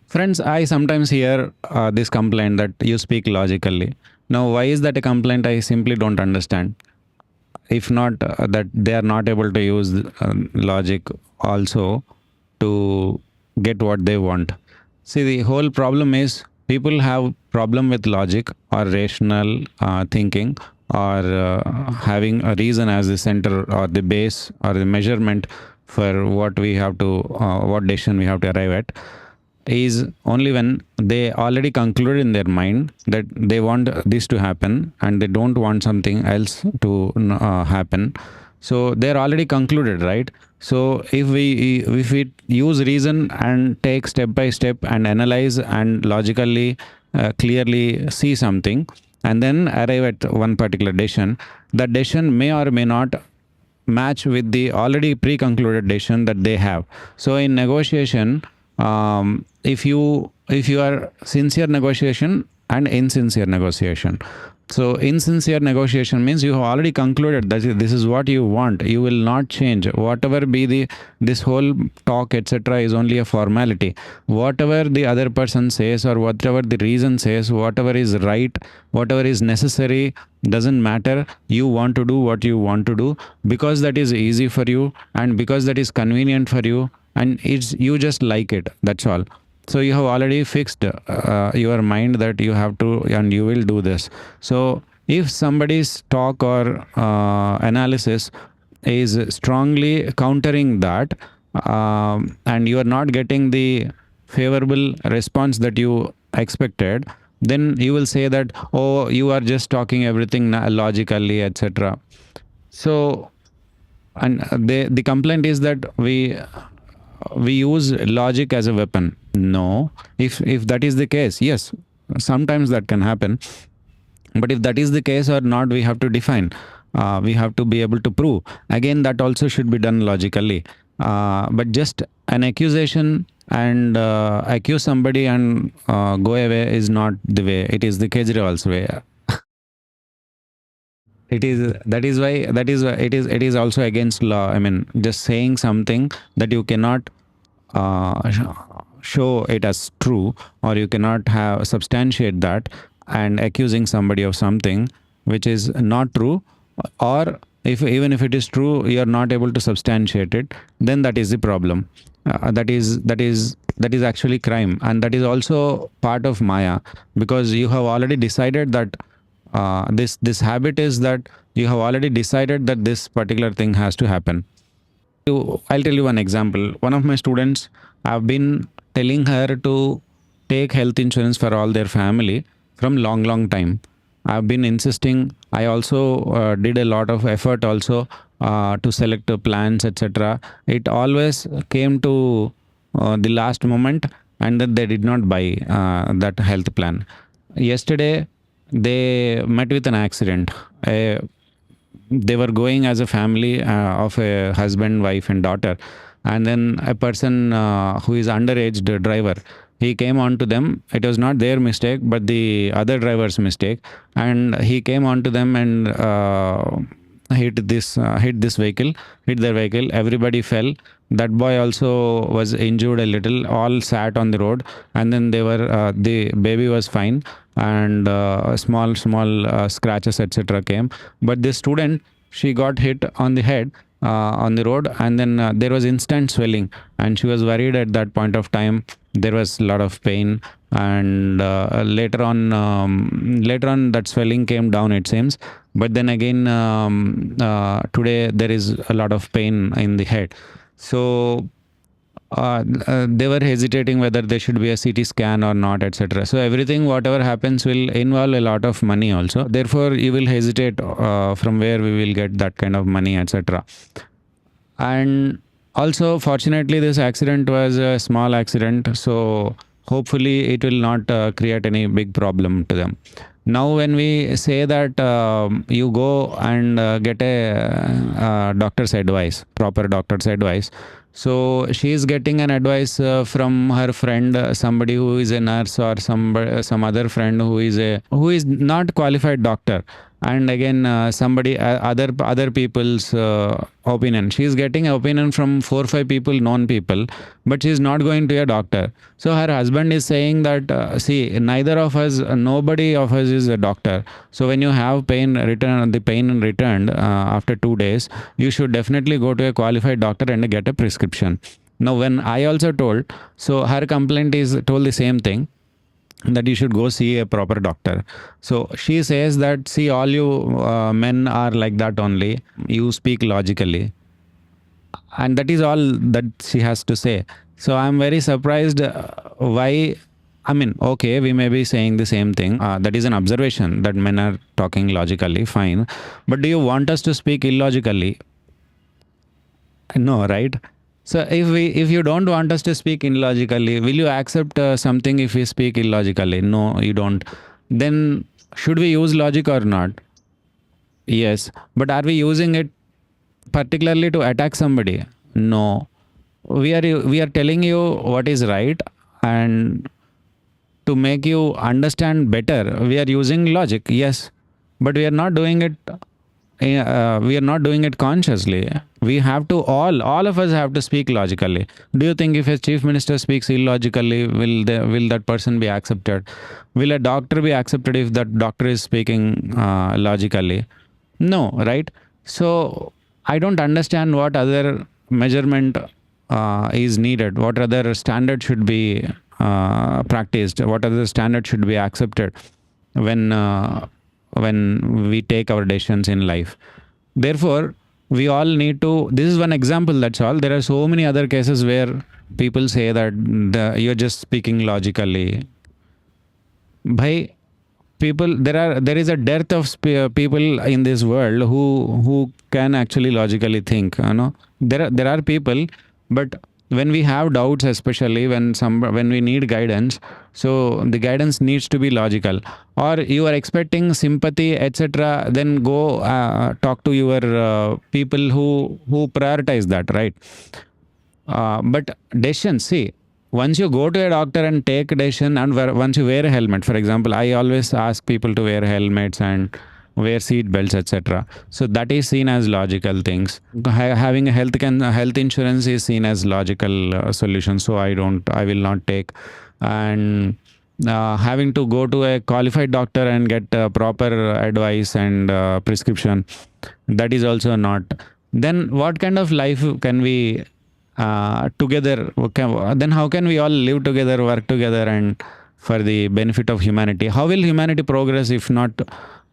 Friends, I sometimes hear this complaint that you speak logically. Now, why is that a complaint? I simply don't understand. If not that they are not able to use logic also to get what they want. See, the whole problem is people have problem with logic or rational thinking or having a reason as the center or the base or the measurement for what we have to what decision we have to arrive at, is only when they already concluded in their mind that they want this to happen and they don't want something else to happen. So they're already concluded, right? So if we use reason and take step by step and analyze and logically clearly see something and then arrive at one particular decision, that decision may or may not match with the already pre-concluded decision that they have. So in negotiation, if you are sincere negotiation and insincere negotiation. So insincere negotiation means you have already concluded that this is what you want. You will not change. Whatever be this whole talk, etc., is only a formality. Whatever the other person says or whatever the reason says, whatever is right, whatever is necessary, doesn't matter. You want to do what you want to do because that is easy for you and because that is convenient for you, and it's you just like it. That's all. So you have already fixed your mind that you have to and you will do this. So if somebody's talk or analysis is strongly countering that, and you are not getting the favorable response that you expected, then you will say that, oh, you are just talking everything logically, etc. So, and the complaint is that we use logic as a weapon. No, if that is the case, yes, sometimes that can happen. But if that is the case or not, we have to define. We have to be able to prove. Again, that also should be done logically. But just an accusation and accuse somebody and go away is not the way. It is the Kejriwal's way. It is also against law. I mean, just saying something that you cannot show it as true, or you cannot have substantiate that, and accusing somebody of something which is not true, or even if it is true, you are not able to substantiate it, then that is the problem. That is actually crime, and that is also part of Maya, because you have already decided that this habit is that you have already decided that this particular thing has to happen. I'll tell you one example. One of my students, I've been telling her to take health insurance for all their family from long time. I've been insisting. I also did a lot of effort also to select plans, etc. It always came to the last moment, and then they did not buy that health plan. Yesterday, they met with an accident. They were going as a family of a husband, wife, and daughter, and then a person who is underage driver, he came on to them. It was not their mistake, but the other driver's mistake, and he came on to them and hit their vehicle. Everybody fell. That boy also was injured a little. All sat on the road, and then the baby was fine, and small scratches, etc., came. But this student, she got hit on the head on the road, and then there was instant swelling, and she was worried at that point of time. There was a lot of pain, and later on that swelling came down, it seems. But then again, today there is a lot of pain in the head. So they were hesitating whether there should be a CT scan or not, etc. So everything, whatever happens, will involve a lot of money also. Therefore, you will hesitate from where we will get that kind of money, etc. And also, fortunately, this accident was a small accident. So hopefully it will not create any big problem to them. Now, when we say that you go and get a doctor's advice, proper doctor's advice, so she is getting an advice from her friend, somebody who is a nurse, or some other friend who is not qualified doctor. and again somebody other people's opinion. She's getting opinion from 4 5 people, known people, but she's not going to a doctor. So her husband is saying that see, neither of us, nobody of us is a doctor. So when you have the pain returned after 2 days, you should definitely go to a qualified doctor and get a prescription. Now when I also told, so her complaint is told the same thing, that you should go see a proper doctor. So she says that, see, all you men are like that only. You speak logically. And that is all that she has to say. So I'm very surprised why. I mean, okay, we may be saying the same thing. That is an observation that men are talking logically, fine. But do you want us to speak illogically? No, right? So if you don't want us to speak illogically, will you accept something if we speak illogically? No, you don't. Then should we use logic or not? Yes. But are we using it particularly to attack somebody? No. We are telling you what is right, and to make you understand better, we are using logic. Yes. But we are not doing it we are not doing it consciously. We have to, all of us have to speak logically. Do you think if a chief minister speaks illogically, will that person be accepted? Will a doctor be accepted if that doctor is speaking logically? No, right? So I don't understand what other measurement is needed, what other standard should be practiced, what other standard should be accepted when we take our decisions in life. Therefore, we all need to, this is one example, that's all. There are so many other cases where people say that you're just speaking logically. By people, there is a dearth of people in this world who can actually logically think. There are people, but when we have doubts, especially when we need guidance, so the guidance needs to be logical. Or you are expecting sympathy, etc., then go talk to your people who prioritize that, right? But decisions, see, once you go to a doctor and take a decision, and once you wear a helmet, for example, I always ask people to wear helmets and wear seat belts, etc. So that is seen as logical things. Having a health insurance is seen as logical solution. So I will not take. And having to go to a qualified doctor and get proper advice and prescription, that is also not. Then what kind of life can we together? Then how can we all live together, work together, and for the benefit of humanity? How will humanity progress if not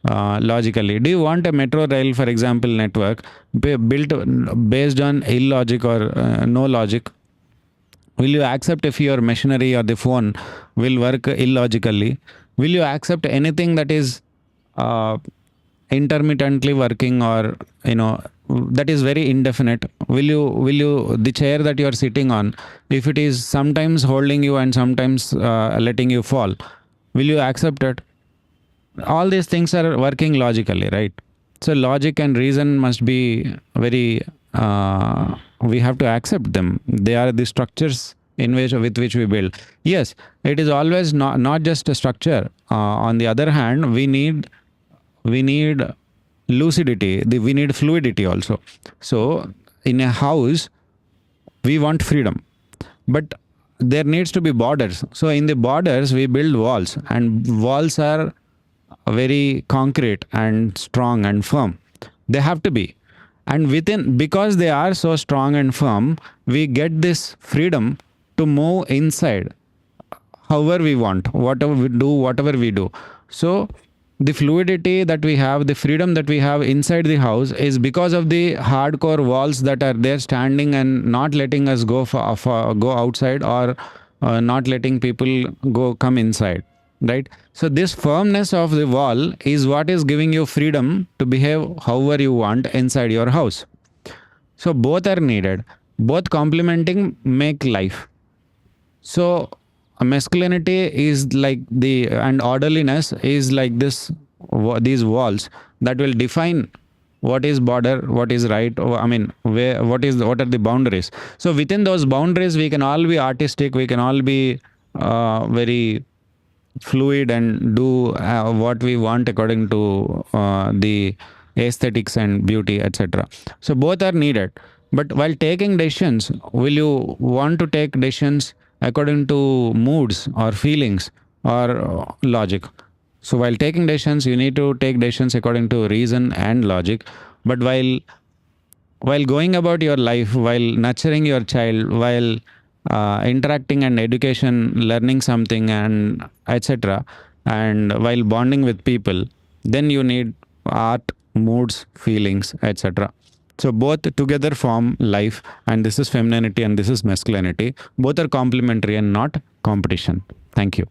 logically? Do you want a metro rail, for example, network built based on illogic or no logic? Will you accept if your machinery or the phone will work illogically? Will you accept anything that is intermittently working, or that is very indefinite? Will you the chair that you are sitting on, if it is sometimes holding you and sometimes letting you fall, will you accept it? All these things are working logically, right? So logic and reason must be very we have to accept them. They are the structures with which we build. Yes, it is always not just a structure. On the other hand, we need lucidity, we need fluidity also. So in a house, we want freedom, but there needs to be borders. So in the borders, we build walls, and walls are very concrete and strong and firm. They have to be. And because they are so strong and firm, we get this freedom to move inside however we want, whatever we do. So the fluidity that we have, the freedom that we have inside the house, is because of the hardcore walls that are there standing and not letting us go outside, or not letting people come inside, right? So this firmness of the wall is what is giving you freedom to behave however you want inside your house. So both are needed, both complementing make life. So masculinity is like and orderliness is like these walls that will define what is border, what is right, what are the boundaries. So within those boundaries, we can all be artistic, we can all be very fluid and do what we want according to the aesthetics and beauty, etc. So both are needed. But while taking decisions, will you want to take decisions according to moods or feelings or logic? So while taking decisions, you need to take decisions according to reason and logic. But while going about your life, while nurturing your child, while interacting and education, learning something, and etc., and while bonding with people, then you need art, moods, feelings, etc. So both together form life, and this is femininity and this is masculinity. Both are complementary and not competition. Thank you.